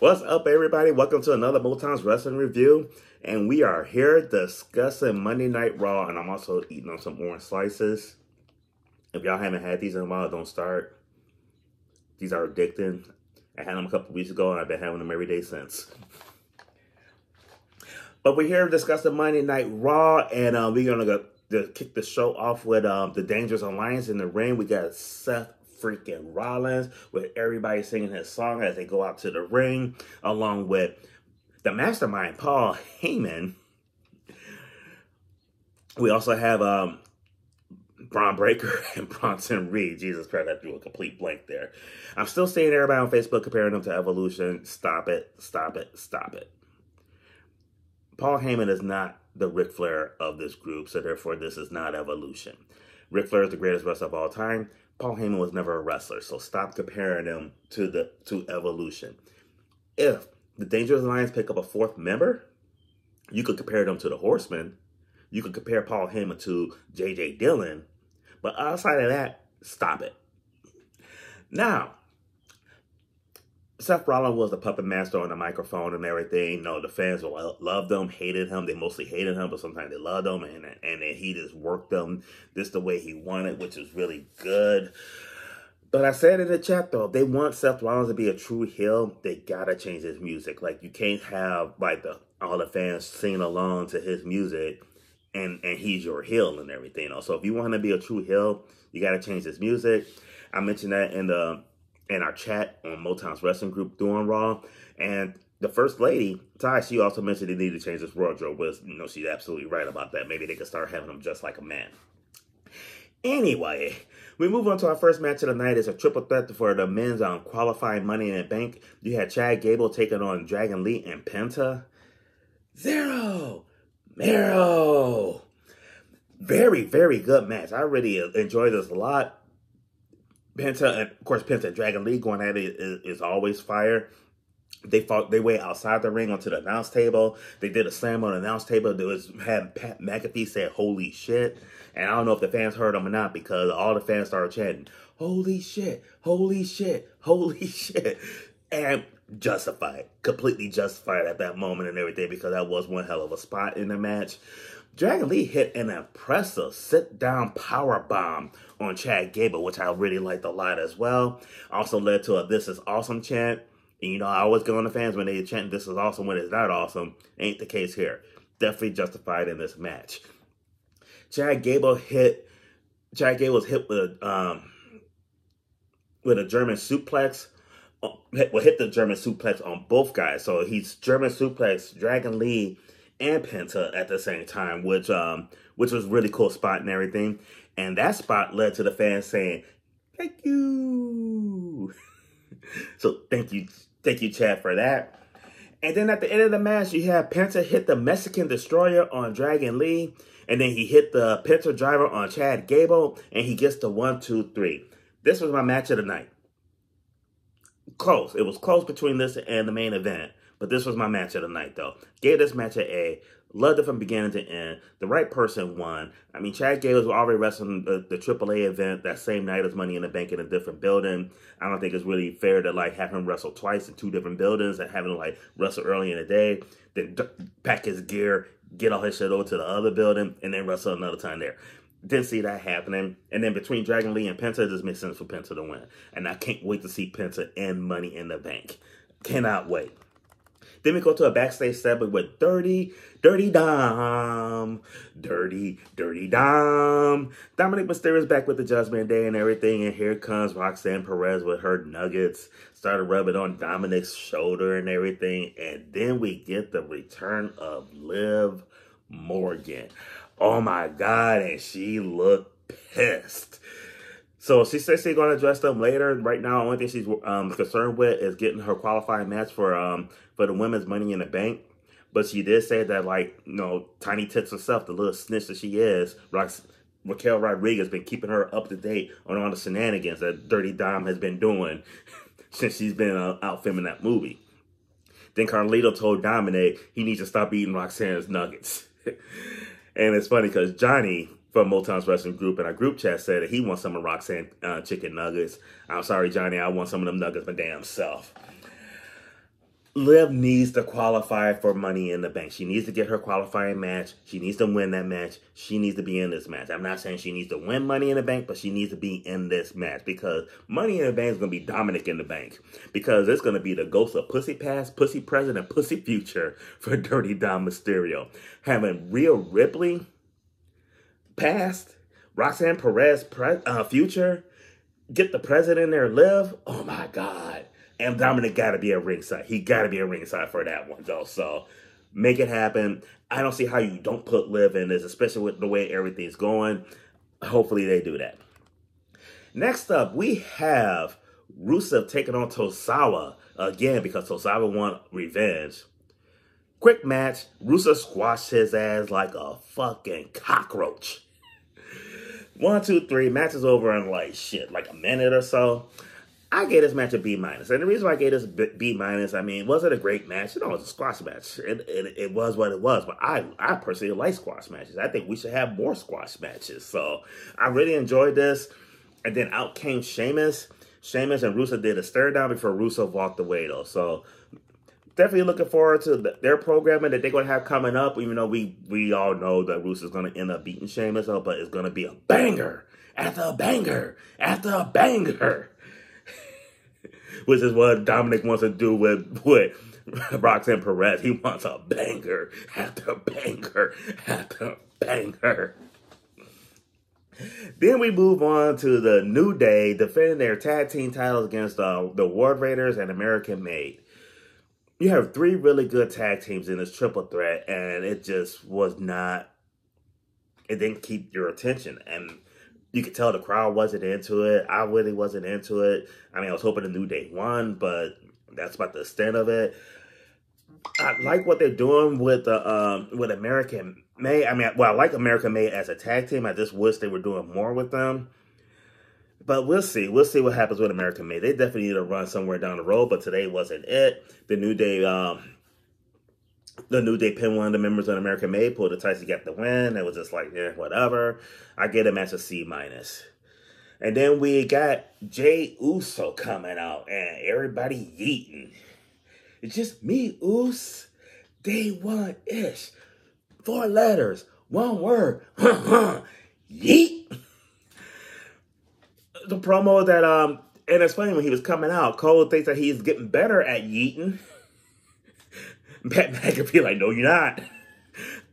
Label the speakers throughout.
Speaker 1: What's up, everybody? Welcome to another Motown's Wrestling Review. And we are here discussing Monday Night Raw. And I'm also eating on some orange slices. If y'all haven't had these in a while, don't start. These are addicting. I had them a couple weeks ago, and I've been having them every day since. But we're here discussing Monday Night Raw. And we're going to kick the show off with the Dangerous Alliance in the ring. We got Seth freaking Rollins with everybody singing his song as they go out to the ring, along with the mastermind Paul Heyman. We also have Braun Breaker and Bronson Reed. Jesus Christ, I drew a complete blank there. I'm still seeing everybody on Facebook comparing them to Evolution. Stop it, stop it, stop it. Paul Heyman is not the Ric Flair of this group, so therefore this is not Evolution. Ric Flair is the greatest wrestler of all time. Paul Heyman was never a wrestler, so stop comparing them to Evolution. If the Dangerous Alliance pick up a fourth member, you could compare them to the Horsemen. You could compare Paul Heyman to J.J. Dillon. But outside of that, stop it. Now, Seth Rollins was the puppet master on the microphone and everything. No, the fans loved him, hated him. They mostly hated him, but sometimes they loved him. And then he just worked them just the way he wanted, which is really good. But I said in the chat, though, if they want Seth Rollins to be a true heel, they got to change his music. Like, you can't have like all the fans singing along to his music and he's your heel and everything. So if you want him to be a true heel, you got to change his music. I mentioned that in our chat on Motown's Wrestling Group doing Raw. And the First Lady, Ty, she also mentioned they need to change his wardrobe. But, she's absolutely right about that. Maybe they could start having him just like a man. Anyway, we move on to our first match of the night. It's a triple threat for the men's qualifying Money in the Bank. You had Chad Gable taking on Dragon Lee and Penta. Zero Mero. Very, very good match. I really enjoyed this a lot. Penta, and of course, Penta and Dragon Lee going at it is always fire. They fought their way outside the ring onto the announce table. They did a slam on the announce table. Had Pat McAfee said, "Holy shit." And I don't know if the fans heard him or not because all the fans started chanting, "Holy shit, holy shit, holy shit." And justified, completely justified at that moment and everything because that was one hell of a spot in the match. Dragon Lee hit an impressive sit-down power bomb on Chad Gable, which I really liked a lot as well. Also led to a "This is awesome" chant. And I always get on the fans when they chant "This is awesome" when it's not awesome. Ain't the case here. Definitely justified in this match. Chad Gable was hit with a German suplex. Hit the German suplex on both guys. So he's German suplex Dragon Lee and Penta at the same time, which was really cool spot and everything. And that spot led to the fans saying, "Thank you." So thank you, Chad, for that. And then at the end of the match, you have Penta hit the Mexican Destroyer on Dragon Lee. And then he hit the Penta Driver on Chad Gable. And he gets the 1, 2, 3. This was my match of the night. Close. It was close between this and the main event. But this was my match of the night, though. Gave this match an A. Loved it from beginning to end. The right person won. I mean, Chad Gable was already wrestling the AAA event that same night as Money in the Bank in a different building. I don't think it's really fair to have him wrestle twice in two different buildings and have him wrestle early in the day, then pack his gear, get all his shit over to the other building, and then wrestle another time there. Didn't see that happening. And then between Dragon Lee and Penta, it just makes sense for Penta to win. And I can't wait to see Penta and Money in the Bank. Cannot wait. Then we go to a backstage segment with Dirty Dom. Dirty Dom. Dominic Mysterio's back with the Judgment Day and everything. And here comes Roxanne Perez with her nuggets. Started rubbing on Dominic's shoulder and everything. And then we get the return of Liv Morgan. Oh my God. And she looked pissed. So she says she's going to address them later. Right now, the only thing she's concerned with is getting her qualifying match for the women's Money in the Bank. But she did say that, tiny tits herself, the little snitch that she is, Raquel Rodriguez been keeping her up to date on all the shenanigans that Dirty Dom has been doing since she's been out filming that movie. Then Carlito told Dominic he needs to stop eating Roxanne's nuggets. And it's funny because Johnny from Motown's Wrestling Group in our group chat said that he wants some of Roxanne chicken nuggets. I'm sorry, Johnny, I want some of them nuggets my damn self. Liv needs to qualify for Money in the Bank. She needs to get her qualifying match. She needs to win that match. She needs to be in this match. I'm not saying she needs to win Money in the Bank, but she needs to be in this match because Money in the Bank is going to be Dominic in the Bank because it's going to be the ghost of Pussy Past, Pussy Present, and Pussy Future for Dirty Dom Mysterio. Having Rhea Ripley past, Roxanne Perez future, get the president in there, Liv. Oh my God. And Dominic got to be at ringside. He got to be at ringside for that one, though. So make it happen. I don't see how you don't put Liv in this, especially with the way everything's going. Hopefully they do that. Next up, we have Rusev taking on Tozawa again because Tozawa won revenge. Quick match. Rusev squashed his ass like a fucking cockroach. 1, 2, 3. Match is over in like a minute or so. I gave this match a B-. And the reason why I gave this B-, I mean, was it a great match? You know, it was a squash match. It was what it was. But I personally like squash matches. I think we should have more squash matches. So I really enjoyed this. And then out came Sheamus. Sheamus and Rusev did a stare down before Rusev walked away, though. So definitely looking forward to their programming that they're going to have coming up. Even though we all know that Rusev's going to end up beating Sheamus, but it's going to be a banger after a banger after a banger. Which is what Dominic wants to do with Roxanne Perez. He wants a banger after banger after banger. Then we move on to the New Day defending their tag team titles against the Ward Raiders and American Made. You have 3 really good tag teams in this triple threat, and it just was not, it didn't keep your attention. And you could tell the crowd wasn't into it. I really wasn't into it. I mean, I was hoping the New Day won, but that's about the extent of it. I like what they're doing with American Made. I mean, well, I like American Made as a tag team. I just wish they were doing more with them. But we'll see. We'll see what happens with American Made. They definitely need to run somewhere down the road, but today wasn't it. The New Day pinned one of the members of American Made, pulled the tights, he got the win. It was just like, yeah, whatever. I get a match a C-. And then we got Jay Uso coming out and everybody yeeting. It's just me, Us. Day 1-ish. 4 letters. 1 word. Yeet. The promo that, and it's funny when he was coming out, Cole thinks that he's getting better at yeeting. Pat McAfee like, no, you're not.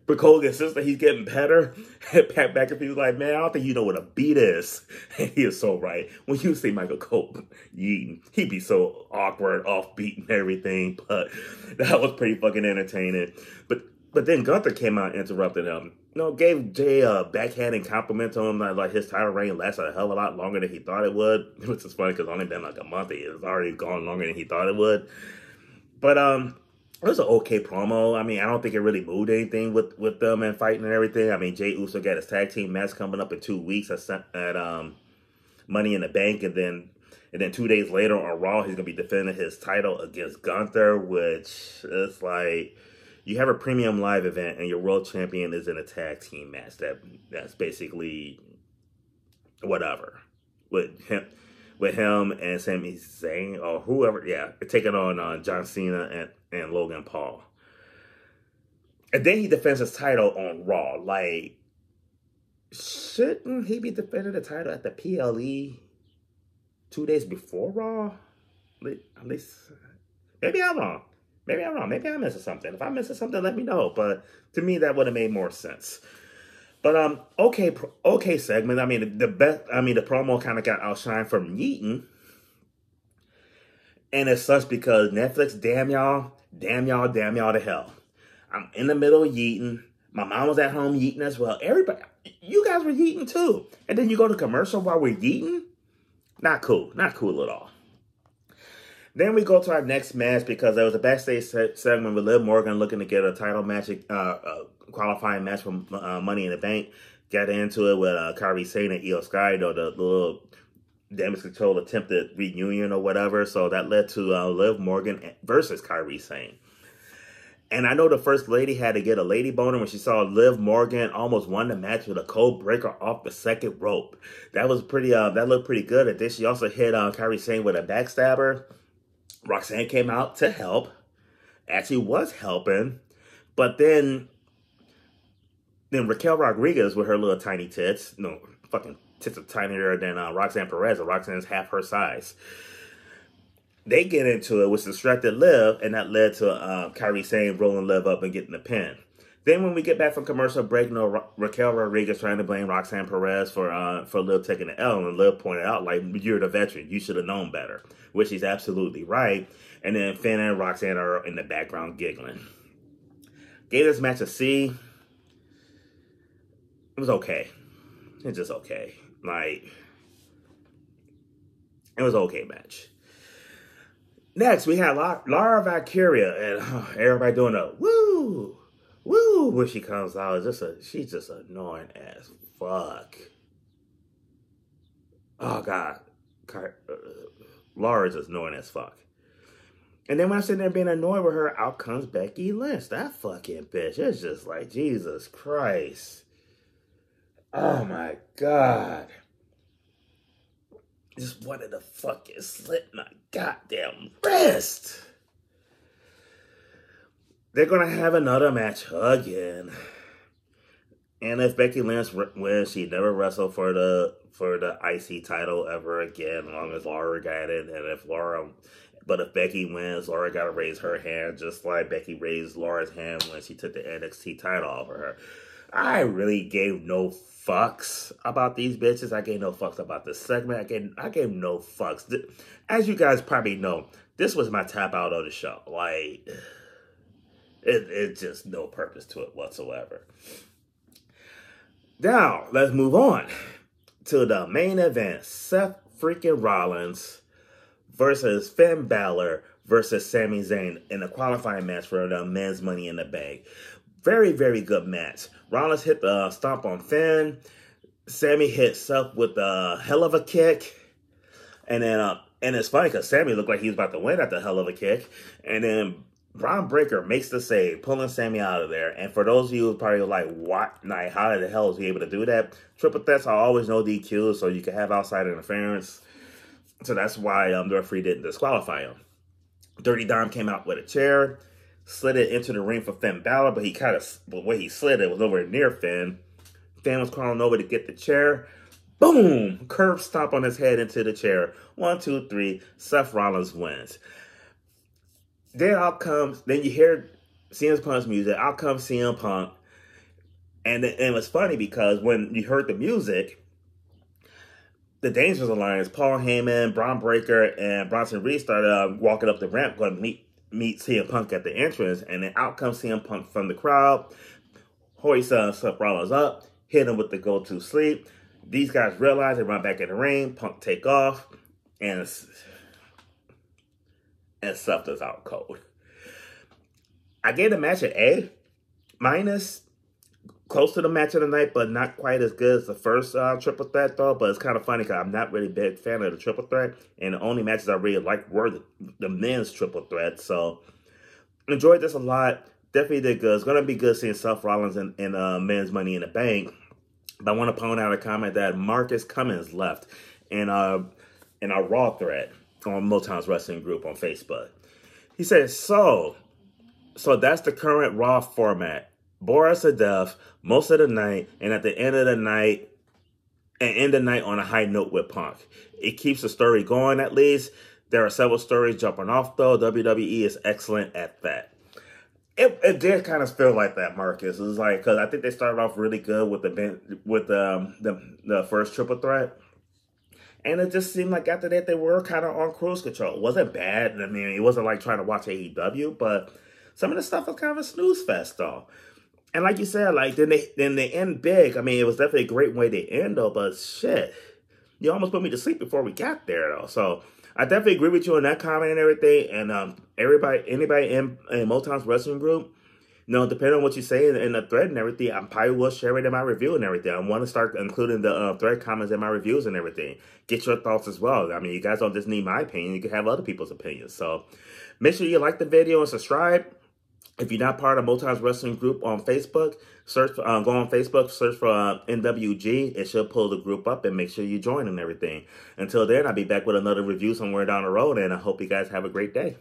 Speaker 1: But Cole insists that he's getting better. And Pat McAfee was like, man, I don't think you know what a beat is. And he is so right. When you see Michael Cole yeeting, he'd be so awkward, offbeat and everything. But that was pretty fucking entertaining. But then Gunther came out and interrupted him. You know, gave Jay a backhanded compliment to him. Like his title reign lasted a hell of a lot longer than he thought it would. Which is funny because it's only been like a month. It's already gone longer than he thought it would. But, it was an okay promo. I mean, I don't think it really moved anything with them and fighting and everything. I mean, Jay Uso got his tag team match coming up in 2 weeks at Money in the Bank, and then 2 days later on Raw, he's gonna be defending his title against Gunther, which is like you have a premium live event and your world champion is in a tag team match. That's basically whatever with him and Sami Zayn or whoever, yeah, taking on John Cena and Logan Paul. And then he defends his title on Raw. Like, shouldn't he be defending the title at the PLE 2 days before Raw? At least, maybe I'm wrong. Maybe I'm missing something. If I'm missing something, let me know. But to me, that would have made more sense. But okay segment. I mean, the promo kind of got outshined from yeeting, and it sucks because Netflix, damn y'all to hell. I'm in the middle of yeeting. My mom was at home yeeting as well. Everybody, you guys were yeeting too, and then you go to commercial while we're yeeting. Not cool at all. Then we go to our next match because there was a backstage segment with Liv Morgan looking to get a title match, qualifying match for Money in the Bank. Got into it with Kairi Sane and Io Sky, the little Damage Control attempted reunion or whatever. So that led to Liv Morgan versus Kairi Sane. And I know the First Lady had to get a lady boner when she saw Liv Morgan almost won the match with a cold breaker off the second rope. That was pretty. That looked pretty good. And then she also hit Kairi Sane with a backstabber. Roxanne came out to help. actually was helping. But then Raquel Rodriguez with her little tiny tits, no, fucking tits are tinier than Roxanne Perez, and Roxanne's half her size. They get into it, which distracted Liv, and that led to Kyrie Sane rolling Liv up and getting the pin. Then when we get back from commercial break, Raquel Rodriguez trying to blame Roxanne Perez for Liv taking the L, and Liv pointed out, like, you're the veteran, you should have known better, which she's absolutely right. And then Finn and Roxanne are in the background giggling. Gave this match a C. It was okay. It's just okay. Like, it was an okay match. Next, we had Laura Valkyria, and everybody doing a woo, woo, when she comes out. She's just annoying as fuck. Oh, God. Laura's just annoying as fuck. And then when I'm sitting there being annoyed with her, out comes Becky Lynch. That fucking bitch. It's just like, Jesus Christ. Oh, my God. Just wanted to fucking slit my goddamn wrist. They're going to have another match again. And if Becky Lynch wins, she never wrestled for the IC title ever again, as long as Laura got it. And but if Becky wins, Laura got to raise her hand, just like Becky raised Laura's hand when she took the NXT title off of her. I really gave no fucks about these bitches. I gave no fucks about this segment. I gave no fucks. As you guys probably know, this was my tap out of the show. Like, it's just no purpose to it whatsoever. Now, let's move on to the main event. Seth freaking Rollins versus Finn Balor versus Sami Zayn in a qualifying match for the men's Money in the Bank. Very, very good match. Rollins hit the stomp on Finn. Sami hit Seth with a hell of a kick. And then, and it's funny because Sami looked like he was about to win at the hell of a kick. And then Braun Breaker makes the save, pulling Sami out of there. And for those of you who probably like, what? Like, how the hell is he able to do that? Triple threats are always no DQ, so you can have outside interference. So that's why the referee didn't disqualify him. Dirty Dom came out with a chair, slid it into the ring for Finn Balor, but the way he slid it was nowhere near Finn. Finn was crawling over to get the chair. Boom! Curb stomp on his head into the chair. 1, 2, 3. Seth Rollins wins. Then you hear CM Punk's music. Out comes CM Punk. And it was funny because when you heard the music, the Dangerous Alliance, Paul Heyman, Braun Breaker, and Bronson Reed started walking up the ramp going to meet CM Punk at the entrance. And then out comes CM Punk from the crowd. Hoist Seth Rollins up, hit him with the go-to sleep. These guys realize they run back in the ring. Punk take off, and Seth is out cold. I gave the match an A-, close to the match of the night, but not quite as good as the first triple threat, though. But it's kind of funny because I'm not really a big fan of the triple threat, and the only matches I really liked were the men's triple threat. So enjoyed this a lot. Definitely did good. It's going to be good seeing Seth Rollins in men's Money in the Bank. But I want to point out a comment that Marcus Cummins left in our Raw thread on Motown's Wrestling Group on Facebook. He says, so that's the current Raw format. Bore us to death most of the night, and at the end of the night, and end the night on a high note with Punk. It keeps the story going at least. There are several stories jumping off though. WWE is excellent at that. It did kind of feel like that, Marcus. It was like, because I think they started off really good with the first triple threat. And it just seemed like after that, they were kind of on cruise control. It wasn't bad. I mean, it wasn't like trying to watch AEW, but some of the stuff was kind of a snooze fest, though. And like you said, like, then they end big. I mean, it was definitely a great way to end, though, but shit. You almost put me to sleep before we got there, though. So I definitely agree with you on that comment and everything. And anybody in Motown's Wrestling Group, depending on what you say in the thread and everything, I probably will share it in my review and everything. I want to start including the thread comments in my reviews and everything. Get your thoughts as well. I mean, you guys don't just need my opinion. You can have other people's opinions. So make sure you like the video and subscribe. If you're not part of Motown's Wrestling Group on Facebook, go on Facebook, search for NWG. It should pull the group up and make sure you join and everything. Until then, I'll be back with another review somewhere down the road, and I hope you guys have a great day.